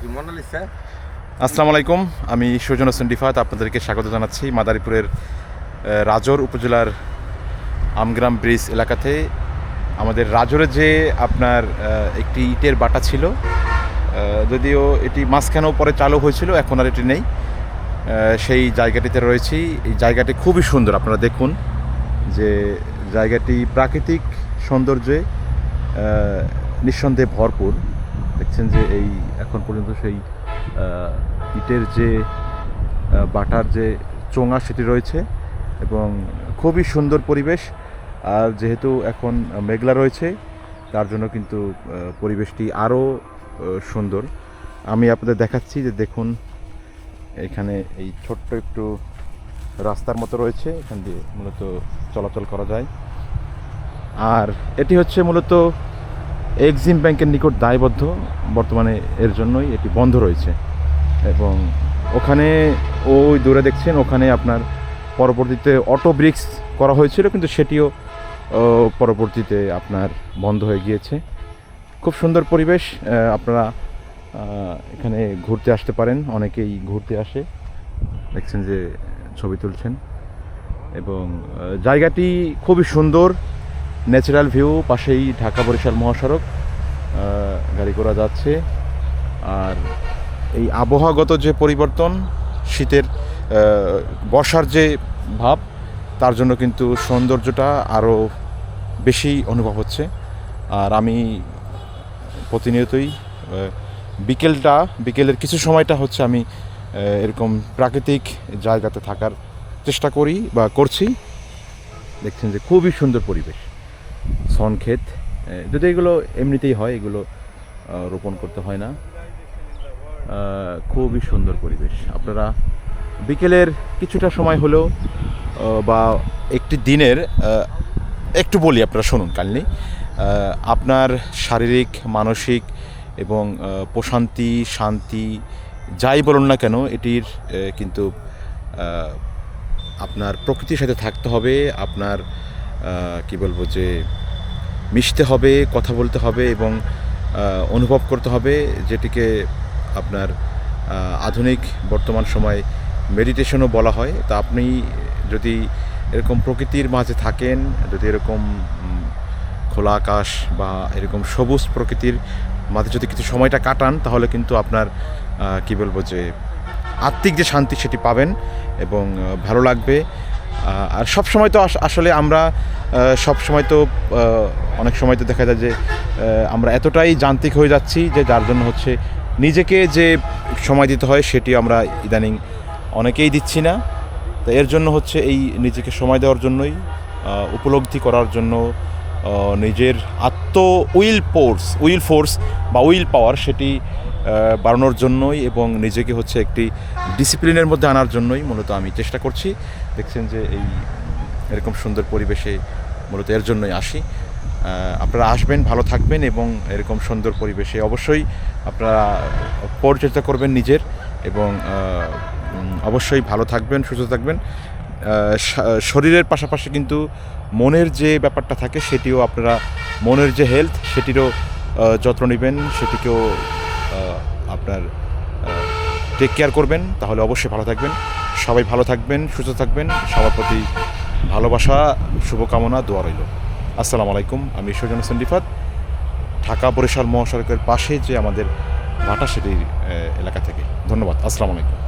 আসসালামু আলাইকুম, আমি সুজন হোসেন রিফাত আপনাদেরকে স্বাগত জানাচ্ছি মাদারীপুরের রাজোর উপজেলার আমগ্রাম ব্রিজ এলাকাতে। আমাদের রাজোরে যে আপনার একটি ইটের বাটা ছিল, যদিও এটি মাঝখানেও পরে চালু হয়েছিল, এখন আর এটি নেই, সেই জায়গাটিতে রয়েছি। এই জায়গাটি খুবই সুন্দর, আপনারা দেখুন যে জায়গাটি প্রাকৃতিক সৌন্দর্যে নিঃসন্দেহে ভরপুর। দেখছেন যে এই এখন পর্যন্ত সেই ইটের যে বাটার যে চোঙা সেটি রয়েছে এবং খুবই সুন্দর পরিবেশ। আর যেহেতু এখন মেঘলা রয়েছে, তার জন্য কিন্তু পরিবেশটি আরও সুন্দর। আমি আপনাদের দেখাচ্ছি যে দেখুন, এখানে এই ছোট্ট একটু রাস্তার মতো রয়েছে, এখান দিয়ে মূলত চলাচল করা যায়। আর এটি হচ্ছে মূলত এক্সিম ব্যাংকের নিকট দায়বদ্ধ, বর্তমানে এর জন্যই এটি বন্ধ রয়েছে। এবং ওখানে ওই দূরে দেখছেন, ওখানে আপনার পরবর্তীতে অটো ব্রিক্স করা হয়েছিল, কিন্তু সেটিও পরবর্তীতে আপনার বন্ধ হয়ে গিয়েছে। খুব সুন্দর পরিবেশ, আপনারা এখানে ঘুরতে আসতে পারেন, অনেকেই ঘুরতে আসে, দেখছেন যে ছবি তুলছেন। এবং জায়গাটি খুবই সুন্দর, ন্যাচারাল ভিউ, পাশেই ঢাকা বরিশাল মহাসড়ক, গাড়ি ঘোড়া যাচ্ছে। আর এই আবহাওয়াগত যে পরিবর্তন, শীতের বর্ষার যে ভাব, তার জন্য কিন্তু সৌন্দর্যটা আরও বেশি অনুভব হচ্ছে। আর আমি প্রতিনিয়তই বিকেলের কিছু সময়টা হচ্ছে আমি এরকম প্রাকৃতিক জায়গাতে থাকার চেষ্টা করি বা করছি। দেখছেন যে খুবই সুন্দর পরিবেশ, ক্ষেত, যদি এগুলো এমনিতেই হয়, এগুলো রোপণ করতে হয় না। খুবই সুন্দর পরিবেশ। আপনারা বিকেলের কিছুটা সময় হলেও বা একটি দিনের একটু বলি, আপনারা শুনুন কাইন্ডলি। আপনার শারীরিক, মানসিক এবং প্রশান্তি, শান্তি যাই বলুন না কেন, এটির কিন্তু আপনার প্রকৃতির সাথে থাকতে হবে, আপনার কি বলবো যে মিশতে হবে, কথা বলতে হবে এবং অনুভব করতে হবে, যেটিকে আপনার আধুনিক বর্তমান সময় মেডিটেশনও বলা হয়। তা আপনি যদি এরকম প্রকৃতির মাঝে থাকেন, যদি এরকম খোলা আকাশ বা এরকম সবুজ প্রকৃতির মাঝে যদি কিছু সময়টা কাটান, তাহলে কিন্তু আপনার কি বলবো যে আত্মিক যে শান্তি সেটি পাবেন এবং ভালো লাগবে। আর সব সময় তো আসলে আমরা সব সময় তো অনেক সময় তো দেখা যায় যে আমরা এতটাই যান্ত্রিক হয়ে যাচ্ছি যে যার জন্য হচ্ছে নিজেকে যে সময় দিতে হয় সেটি আমরা ইদানিং অনেকেই দিচ্ছি না। তো এর জন্য হচ্ছে এই নিজেকে সময় দেওয়ার জন্যই, উপলব্ধি করার জন্য, নিজের উইল ফোর্স বা উইল পাওয়ার সেটি বাড়ানোর জন্যই এবং নিজেকে হচ্ছে একটি ডিসিপ্লিনের মধ্যে আনার জন্যই মূলত আমি চেষ্টা করছি। দেখছেন যে এরকম সুন্দর পরিবেশে মূলত এর জন্যই আসি। আপনারা আসবেন, ভালো থাকবেন এবং এরকম সুন্দর পরিবেশে অবশ্যই আপনারা পরিচর্যা করবেন নিজের, এবং অবশ্যই ভালো থাকবেন, সুস্থ থাকবেন। শরীরের পাশাপাশি কিন্তু মনের যে ব্যাপারটা থাকে, সেটিও আপনারা, মনের যে হেলথ, সেটিরও যত্ন নেবেন, সেটিকেও আপনার টেক কেয়ার করবেন, তাহলে অবশ্যই ভালো থাকবেন। সবাই ভালো থাকবেন, সুস্থ থাকবেন, সবার প্রতি ভালোবাসা, শুভকামনা, দোয়া রইল। আসসালামু আলাইকুম, আমি সুজন হোসেন রিফাত, ঢাকা বরিশাল মহাসড়কের পাশে যে আমাদের ভাটা, সেটির এলাকা থেকে। ধন্যবাদ। আসসালামু আলাইকুম।